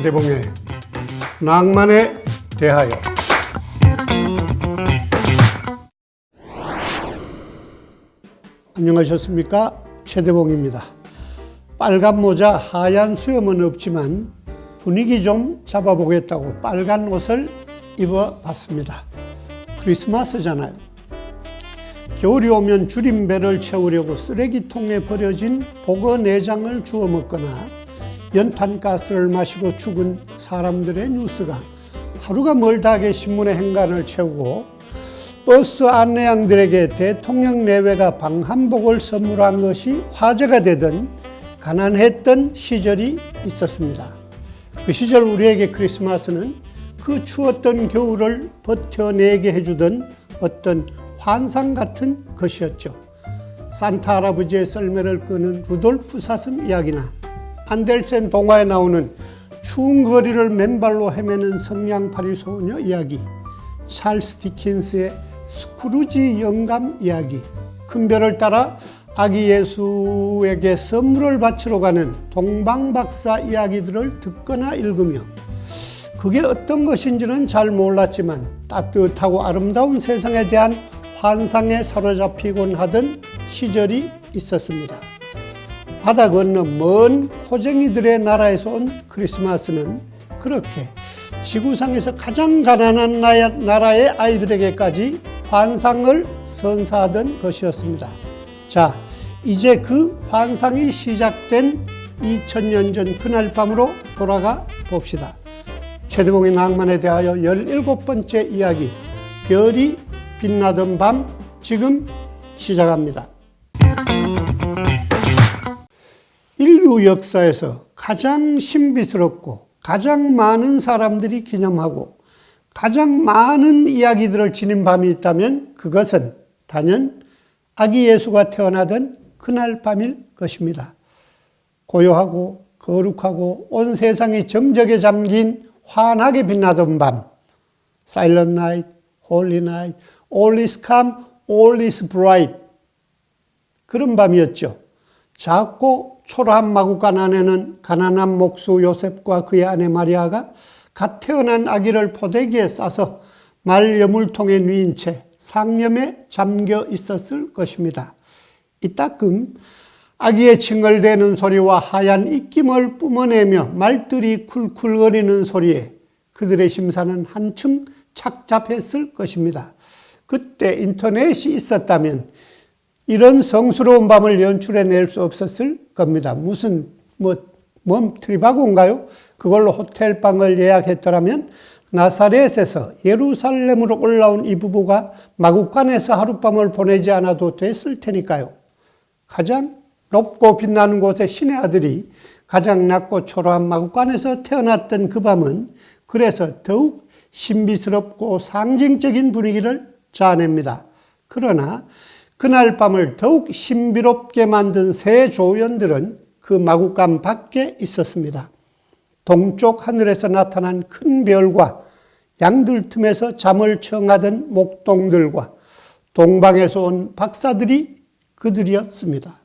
최대봉의 낭만에 대하여. 안녕하셨습니까? 최대봉입니다. 빨간 모자, 하얀 수염은 없지만 분위기 좀 잡아보겠다고 빨간 옷을 입어봤습니다. 크리스마스잖아요. 겨울이 오면 줄임배를 채우려고 쓰레기통에 버려진 보거 내장을 주워 먹거나 연탄가스를 마시고 죽은 사람들의 뉴스가 하루가 멀다하게 신문의 행간을 채우고 버스 안내양들에게 대통령 내외가 방한복을 선물한 것이 화제가 되던 가난했던 시절이 있었습니다. 그 시절 우리에게 크리스마스는 그 추웠던 겨울을 버텨내게 해주던 어떤 환상 같은 것이었죠. 산타 할아버지의 썰매를 끄는 루돌프 사슴 이야기나 안델센 동화에 나오는 추운 거리를 맨발로 헤매는 성냥팔이 소녀 이야기, 찰스 디킨스의 스크루지 영감 이야기, 큰 별을 따라 아기 예수에게 선물을 바치러 가는 동방박사 이야기들을 듣거나 읽으며 그게 어떤 것인지는 잘 몰랐지만 따뜻하고 아름다운 세상에 대한 환상에 사로잡히곤 하던 시절이 있었습니다. 바다 건너 먼 호쟁이들의 나라에서 온 크리스마스는 그렇게 지구상에서 가장 가난한 나라의 아이들에게까지 환상을 선사하던 것이었습니다. 자, 이제 그 환상이 시작된 2000년 전 그날 밤으로 돌아가 봅시다. 최대봉의 낭만에 대하여 17번째 이야기, 별이 빛나던 밤, 지금 시작합니다. 인류 역사에서 가장 신비스럽고 가장 많은 사람들이 기념하고 가장 많은 이야기들을 지닌 밤이 있다면 그것은 단연 아기 예수가 태어나던 그날 밤일 것입니다. 고요하고 거룩하고 온 세상이 정적에 잠긴 환하게 빛나던 밤, Silent Night, Holy Night, All is calm, All is bright, 그런 밤이었죠. 작고 초라한 마구간 안에는 가난한 목수 요셉과 그의 아내 마리아가 갓 태어난 아기를 포대기에 싸서 말 여물통에 누인 채 상념에 잠겨 있었을 것입니다. 이따금 아기의 칭얼대는 소리와 하얀 입김을 뿜어내며 말들이 쿨쿨거리는 소리에 그들의 심사는 한층 착잡했을 것입니다. 그때 인터넷이 있었다면 이런 성스러운 밤을 연출해낼 수 없었을 겁니다. 무슨 트리바고인가요? 그걸로 호텔방을 예약했더라면 나사렛에서 예루살렘으로 올라온 이 부부가 마구간에서 하룻밤을 보내지 않아도 됐을 테니까요. 가장 높고 빛나는 곳의 신의 아들이 가장 낮고 초라한 마구간에서 태어났던 그 밤은 그래서 더욱 신비스럽고 상징적인 분위기를 자아냅니다. 그러나 그날 밤을 더욱 신비롭게 만든 새 조연들은 그 마구간 밖에 있었습니다. 동쪽 하늘에서 나타난 큰 별과 양들 틈에서 잠을 청하던 목동들과 동방에서 온 박사들이 그들이었습니다.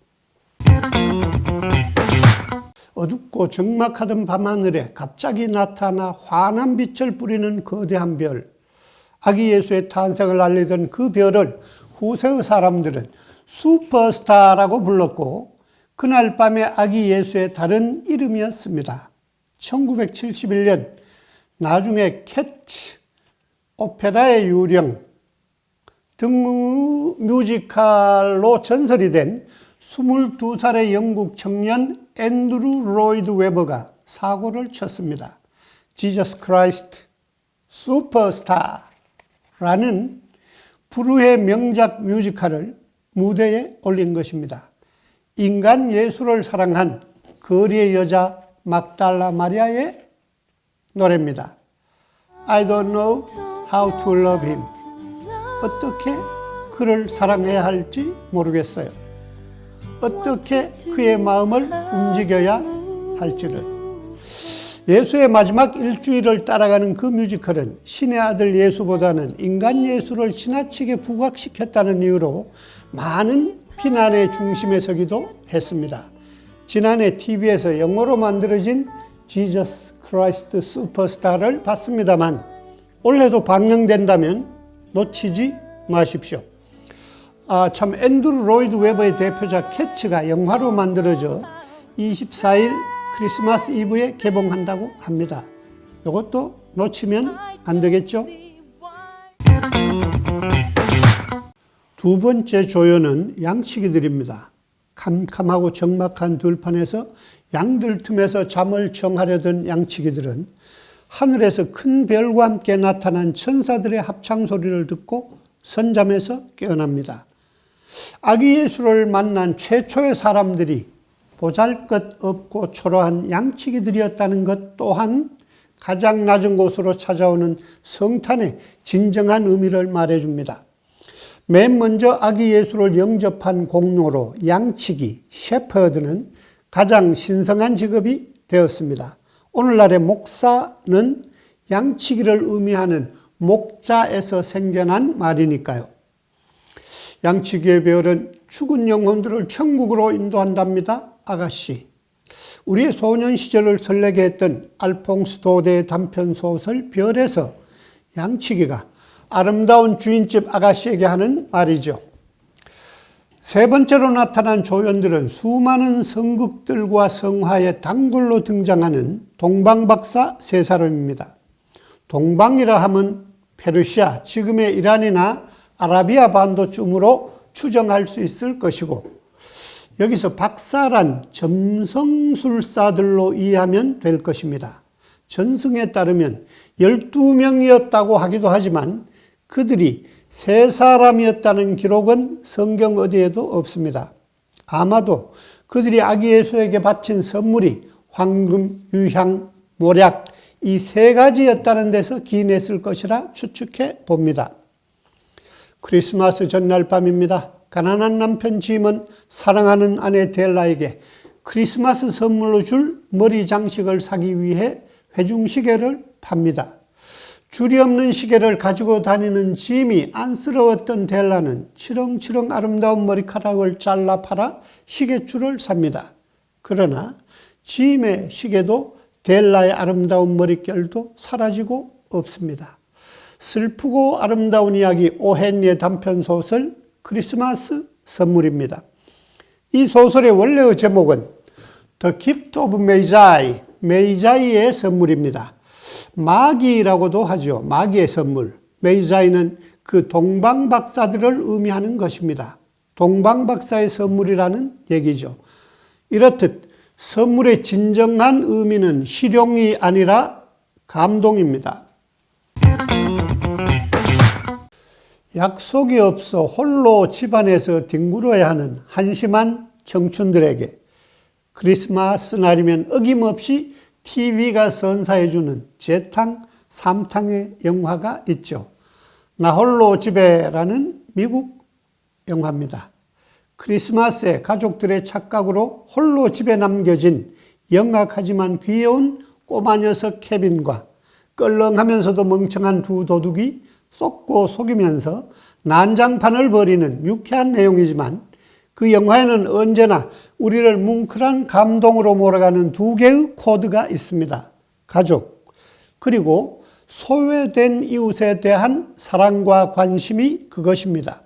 어둡고 적막하던 밤하늘에 갑자기 나타나 환한 빛을 뿌리는 거대한 별, 아기 예수의 탄생을 알리던 그 별을 후세의 사람들은 슈퍼스타라고 불렀고 그날 밤의 아기 예수의 다른 이름이었습니다. 1971년 나중에 캣츠, 오페라의 유령 등 뮤지컬로 전설이 된 22살의 영국 청년 앤드루 로이드 웨버가 사고를 쳤습니다. 지저스 크라이스트 슈퍼스타라는 불후의 명작 뮤지컬을 무대에 올린 것입니다. 인간 예수를 사랑한 거리의 여자 막달라 마리아의 노래입니다. I don't know how to love him. 어떻게 그를 사랑해야 할지 모르겠어요. 어떻게 그의 마음을 움직여야 할지를. 예수의 마지막 일주일을 따라가는 그 뮤지컬은 신의 아들 예수보다는 인간 예수를 지나치게 부각시켰다는 이유로 많은 비난의 중심에 서기도 했습니다. 지난해 TV에서 영어로 만들어진 지저스 크라이스트 슈퍼스타를 봤습니다만 올해도 방영된다면 놓치지 마십시오. 참 앤드루 로이드 웨버의 대표작 캐츠가 영화로 만들어져 24일 크리스마스 이브에 개봉한다고 합니다. 이것도 놓치면 안 되겠죠? 두 번째 조연은 양치기들입니다. 캄캄하고 적막한 들판에서 양들 틈에서 잠을 청하려던 양치기들은 하늘에서 큰 별과 함께 나타난 천사들의 합창 소리를 듣고 선잠에서 깨어납니다. 아기 예수를 만난 최초의 사람들이 보잘것없고 초라한 양치기들이었다는 것 또한 가장 낮은 곳으로 찾아오는 성탄의 진정한 의미를 말해줍니다. 맨 먼저 아기 예수를 영접한 공로로 양치기, 셰퍼드는 가장 신성한 직업이 되었습니다. 오늘날의 목사는 양치기를 의미하는 목자에서 생겨난 말이니까요. 양치기의 배열은 죽은 영혼들을 천국으로 인도한답니다. 아가씨. 우리의 소년 시절을 설레게 했던 알퐁스 도데의 단편 소설 별에서 양치기가 아름다운 주인집 아가씨에게 하는 말이죠. 세 번째로 나타난 조연들은 수많은 성극들과 성화의 단골로 등장하는 동방박사 세 사람입니다. 동방이라 하면 페르시아, 지금의 이란이나 아라비아 반도쯤으로 추정할 수 있을 것이고, 여기서 박사란 점성술사들로 이해하면 될 것입니다. 전승에 따르면 12명이었다고 하기도 하지만 그들이 세 사람이었다는 기록은 성경 어디에도 없습니다. 아마도 그들이 아기 예수에게 바친 선물이 황금, 유향, 모략 이 세 가지였다는 데서 기인했을 것이라 추측해 봅니다. 크리스마스 전날 밤입니다. 가난한 남편 짐은 사랑하는 아내 델라에게 크리스마스 선물로 줄 머리 장식을 사기 위해 회중시계를 팝니다. 줄이 없는 시계를 가지고 다니는 짐이 안쓰러웠던 델라는 치렁치렁 아름다운 머리카락을 잘라 팔아 시계줄을 삽니다. 그러나 짐의 시계도 델라의 아름다운 머릿결도 사라지고 없습니다. 슬프고 아름다운 이야기 오헨리의 단편소설 크리스마스 선물입니다. 이 소설의 원래의 제목은 The Gift of Magi, 메이자이의 선물입니다. 마귀라고도 하죠. 마귀의 선물. 메이자이는 그 동방박사들을 의미하는 것입니다. 동방박사의 선물이라는 얘기죠. 이렇듯 선물의 진정한 의미는 실용이 아니라 감동입니다. 약속이 없어 홀로 집안에서 뒹굴어야 하는 한심한 청춘들에게 크리스마스 날이면 어김없이 TV가 선사해주는 재탕, 삼탕의 영화가 있죠. 나 홀로 집에라는 미국 영화입니다. 크리스마스에 가족들의 착각으로 홀로 집에 남겨진 영악하지만 귀여운 꼬마 녀석 케빈과 껄렁하면서도 멍청한 두 도둑이 쏟고 속이면서 난장판을 벌이는 유쾌한 내용이지만 그 영화에는 언제나 우리를 뭉클한 감동으로 몰아가는 두 개의 코드가 있습니다. 가족, 그리고 소외된 이웃에 대한 사랑과 관심이 그것입니다.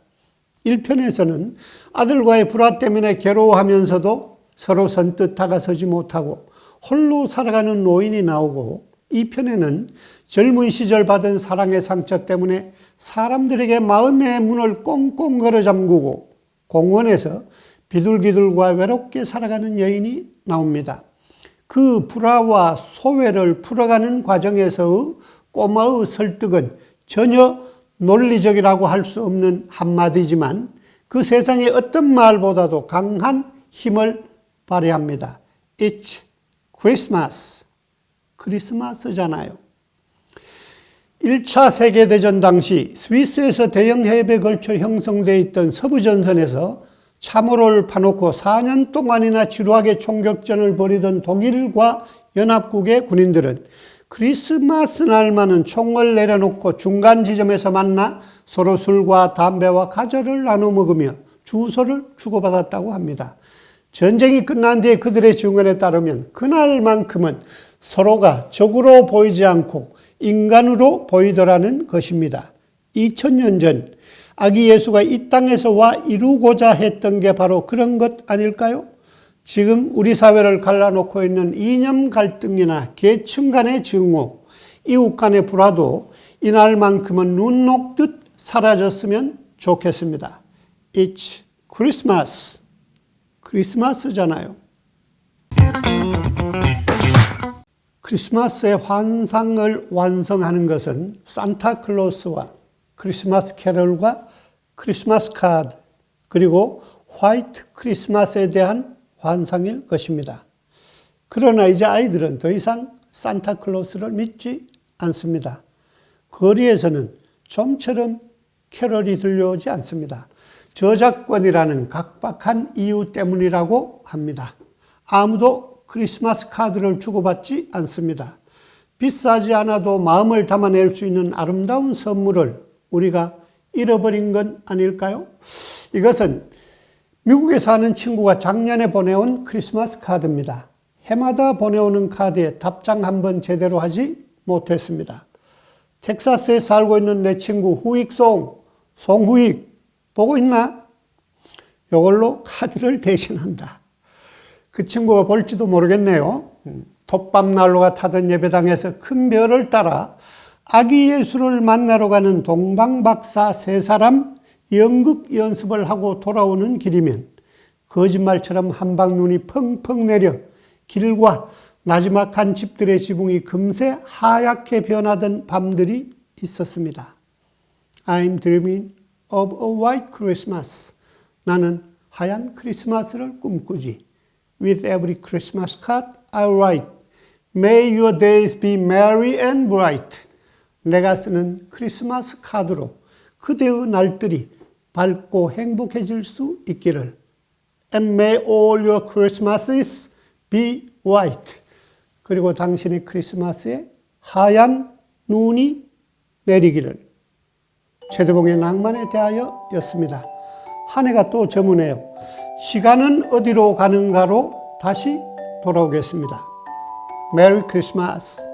1편에서는 아들과의 불화 때문에 괴로워하면서도 서로 선뜻 다가서지 못하고 홀로 살아가는 노인이 나오고 2편에는 젊은 시절 받은 사랑의 상처 때문에 사람들에게 마음의 문을 꽁꽁 걸어 잠그고 공원에서 비둘기들과 외롭게 살아가는 여인이 나옵니다. 그 불화와 소외를 풀어가는 과정에서의 꼬마의 설득은 전혀 논리적이라고 할 수 없는 한마디지만 그 세상의 어떤 말보다도 강한 힘을 발휘합니다. It's Christmas. 크리스마스잖아요. 1차 세계대전 당시 스위스에서 대형 해협에 걸쳐 형성되어 있던 서부전선에서 참호를 파놓고 4년 동안이나 지루하게 총격전을 벌이던 독일과 연합국의 군인들은 크리스마스 날만은 총을 내려놓고 중간 지점에서 만나 서로 술과 담배와 과자를 나눠 먹으며 주소를 주고받았다고 합니다. 전쟁이 끝난 뒤에 그들의 증언에 따르면 그날만큼은 서로가 적으로 보이지 않고 인간으로 보이더라는 것입니다. 2000년 전 아기 예수가 이 땅에서 와 이루고자 했던 게 바로 그런 것 아닐까요? 지금 우리 사회를 갈라놓고 있는 이념 갈등이나 계층 간의 증오, 이웃 간의 불화도 이날만큼은 눈 녹듯 사라졌으면 좋겠습니다. It's Christmas. 크리스마스잖아요. 크리스마스의 환상을 완성하는 것은 산타클로스와 크리스마스 캐럴과 크리스마스 카드, 그리고 화이트 크리스마스에 대한 환상일 것입니다. 그러나 이제 아이들은 더 이상 산타클로스를 믿지 않습니다. 거리에서는 좀처럼 캐럴이 들려오지 않습니다. 저작권이라는 각박한 이유 때문이라고 합니다. 아무도 크리스마스 카드를 주고받지 않습니다. 비싸지 않아도 마음을 담아낼 수 있는 아름다운 선물을 우리가 잃어버린 건 아닐까요? 이것은 미국에 사는 친구가 작년에 보내온 크리스마스 카드입니다. 해마다 보내오는 카드에 답장 한번 제대로 하지 못했습니다. 텍사스에 살고 있는 내 친구 송후익 보고 있나? 이걸로 카드를 대신한다. 그 친구가 볼지도 모르겠네요. 톱밥난로가 타던 예배당에서 큰 별을 따라 아기 예수를 만나러 가는 동방박사 세 사람 연극 연습을 하고 돌아오는 길이면 거짓말처럼 한방눈이 펑펑 내려 길과 나지막한 집들의 지붕이 금세 하얗게 변하던 밤들이 있었습니다. I'm dreaming of a white Christmas. 나는 하얀 크리스마스를 꿈꾸지. With every Christmas card I write, May your days be merry and bright. 내가 쓰는 크리스마스 카드로 그대의 날들이 밝고 행복해질 수 있기를. And may all your Christmases be white. 그리고 당신의 크리스마스에 하얀 눈이 내리기를. 최대봉의 낭만에 대하여 였습니다. 한 해가 또 저무네요. 시간은 어디로 가는가로 다시 돌아오겠습니다. 메리 크리스마스.